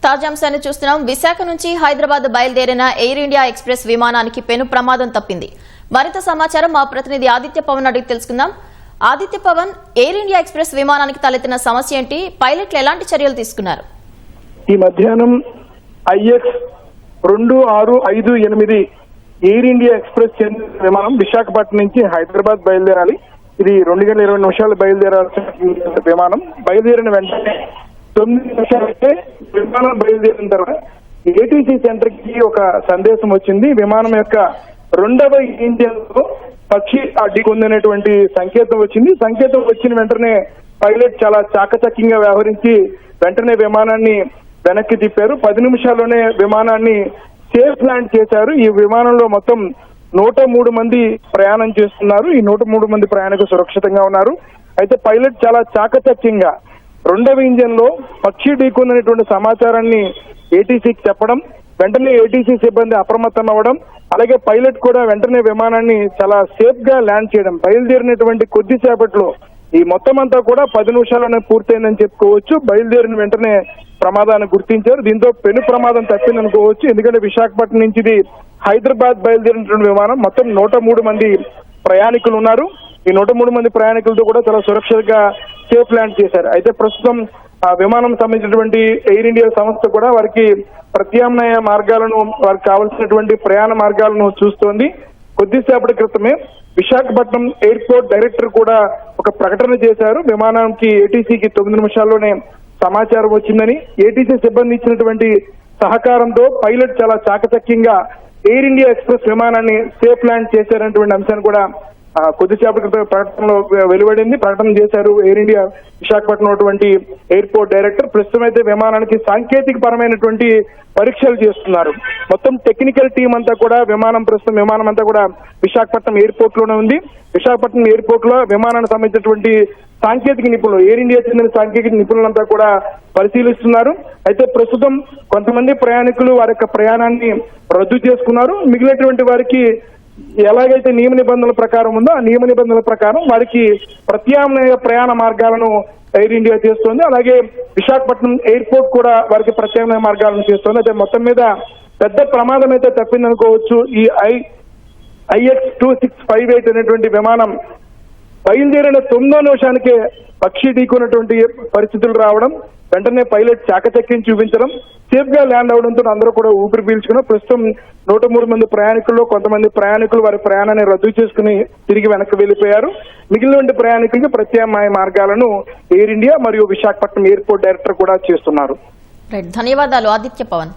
తాజాంశాన్ని చూస్తున్నాం. విశాఖ నుంచి హైదరాబాద్ బయలుదేరిన ఎయిర్ ఇండియా ఎక్స్ప్రెస్ విమానానికి పెను ప్రమాదం తప్పింది. మరింత సమాచారం మా ప్రతినిధి ఆదిత్య పవన్ అడిగి తెలుసుకుందాం. Aditya Pavan, Air India Express విమానానికి తలెత్తిన సమస్య ఏంటి? పైలట్లు ఎలాంటి చర్యలు తీసుకున్నారు? ఈ మధ్యాహ్నం IX 2658 ఎయిర్ ఇండియా ఎక్స్ప్రెస్ చెందిన విమానం విశాఖపట్నం నుంచి హైదరాబాద్ బయలుదేరాలి. ఇది 2 గంటల 20 నిమిషాలు బయలుదేరాల్సిన విమానం. బయలుదేరిన వెంటనే 9 నిమిషాలకే విమానం బయలుదేరిన తర్వాత ATC సెంటర్ కి ఒక సందేశం వచ్చింది. విమానం యొక్క 2వ ఇంజిన్ లో పక్షి అడ్డుకుందనేటువంటి సంకేతం వచ్చింది. సంకేతం వచ్చిన వెంటనే పైలట్ చాలా చాకచక్యంగా వ్యవహరించి వెంటనే విమానాన్ని వెనక్కి తిప్పారు. 10 నిమిషాల్లోనే విమానాన్ని సేఫ్ ల్యాండ్ చేశారు. ఈ విమానంలో మొత్తం 103 మంది ప్రయాణం చేస్తున్నారు. ఈ 103 మంది ప్రయాణికులు సురక్షితంగా ఉన్నారు. అయితే పైలట్ చాలా చాకచక్యంగా 2వ ఇంజిన్ లో పక్షి ఢీకొందనేటువంటి సమాచారాన్ని ATCకి చెప్పడం, వెంటనే ATC సిబ్బంది అప్రమత్తం అవ్వడం, అలాగే పైలట్ కూడా వెంటనే విమానాన్ని చాలా సేఫ్ గా ల్యాండ్ చేయడం. బయలుదేరినటువంటి కొద్దిసేపట్లో ఈ మొత్తం అంతా కూడా 10 నిమిషాల్లోనే పూర్తయిందని చెప్పుకోవచ్చు. బయలుదేరిన వెంటనే ప్రమాదాన్ని గుర్తించారు. దీంతో పెను ప్రమాదం తప్పిందనుకోవచ్చు. ఎందుకంటే విశాఖపట్నం నుంచి ఇది హైదరాబాద్ బయలుదేరినటువంటి విమానం. మొత్తం 103 మంది ప్రయాణికులు ఉన్నారు. ఈ 103 మంది ప్రయాణికులతో కూడా చాలా సురక్షితంగా సేఫ్ ల్యాండ్ చేశారు. అయితే ప్రస్తుతం ఆ విమానం సంబంధించినటువంటి ఎయిర్ ఇండియా సంస్థ కూడా వారికి ప్రత్యామ్నాయ మార్గాలను, వారికి కావాల్సినటువంటి ప్రయాణ మార్గాలను చూస్తోంది. కొద్దిసేపటి క్రితమే విశాఖపట్నం ఎయిర్పోర్ట్ డైరెక్టర్ కూడా ఒక ప్రకటన చేశారు. విమానానికి ATCకి 9 నిమిషాల్లోనే సమాచారం వచ్చిందని, ATC సిబ్బంది ఇచ్చినటువంటి సహకారంతో పైలట్ చాలా చాకచక్యంగా ఎయిర్ ఇండియా ఎక్స్ప్రెస్ విమానాన్ని సేఫ్ ల్యాండ్ చేశారనేటువంటి అంశాన్ని కూడా కొద్దిసేపటి క్రితం ప్రకటనలో వెలువడింది. ప్రకటన చేశారు ఎయిర్ ఇండియా విశాఖపట్నం ఉన్నటువంటి ఎయిర్పోర్ట్ డైరెక్టర్. ప్రస్తుతం అయితే విమానానికి సాంకేతిక పరమైనటువంటి పరీక్షలు చేస్తున్నారు. మొత్తం టెక్నికల్ టీం అంతా కూడా విమానం అంతా కూడా విశాఖపట్నం ఎయిర్పోర్ట్ లోనే ఉంది. విశాఖపట్నం ఎయిర్పోర్ట్ లో విమానానికి సంబంధించినటువంటి సాంకేతిక నిపుణులు, ఎయిర్ ఇండియా చెందిన సాంకేతిక నిపుణులంతా కూడా పరిశీలిస్తున్నారు. అయితే ప్రస్తుతం కొంతమంది ప్రయాణికులు వారి యొక్క ప్రయాణాన్ని రద్దు చేసుకున్నారు. మిగిలినటువంటి వారికి ఎలాగైతే నియమ నిబంధనల ప్రకారం ఉందో ఆ నియమ నిబంధనల ప్రకారం వారికి ప్రత్యామ్నాయ ప్రయాణ మార్గాలను ఎయిర్ ఇండియా చేస్తోంది. అలాగే విశాఖపట్నం ఎయిర్పోర్ట్ కూడా వారికి ప్రత్యామ్నాయ మార్గాలను చేస్తోంది. అయితే మొత్తం మీద పెద్ద ప్రమాదం అయితే తప్పిందనుకోవచ్చు. ఈ IX 2658 అనేటువంటి విమానం బయలుదేరిన 9వ నిమిషానికే పక్షి ఢీకొన్నటువంటి పరిస్థితులు రావడం, వెంటనే పైలట్ చాకచక్యం చూపించడం, సేఫ్ గా ల్యాండ్ అవడంతో అందరూ కూడా ఊపిరి పీల్చుకున్నారు. ప్రస్తుతం 103 మంది ప్రయాణికుల్లో కొంతమంది ప్రయాణికులు వారి ప్రయాణాన్ని రద్దు చేసుకుని తిరిగి వెనక్కి వెళ్లిపోయారు. మిగిలిన ప్రయాణికులకి ప్రత్యామ్నాయ మార్గాలను ఎయిర్ ఇండియా మరియు విశాఖపట్నం ఎయిర్పోర్ట్ డైరెక్టర్ కూడా చేస్తున్నారు. ధన్యవాదాలు ఆదిత్య పవన్.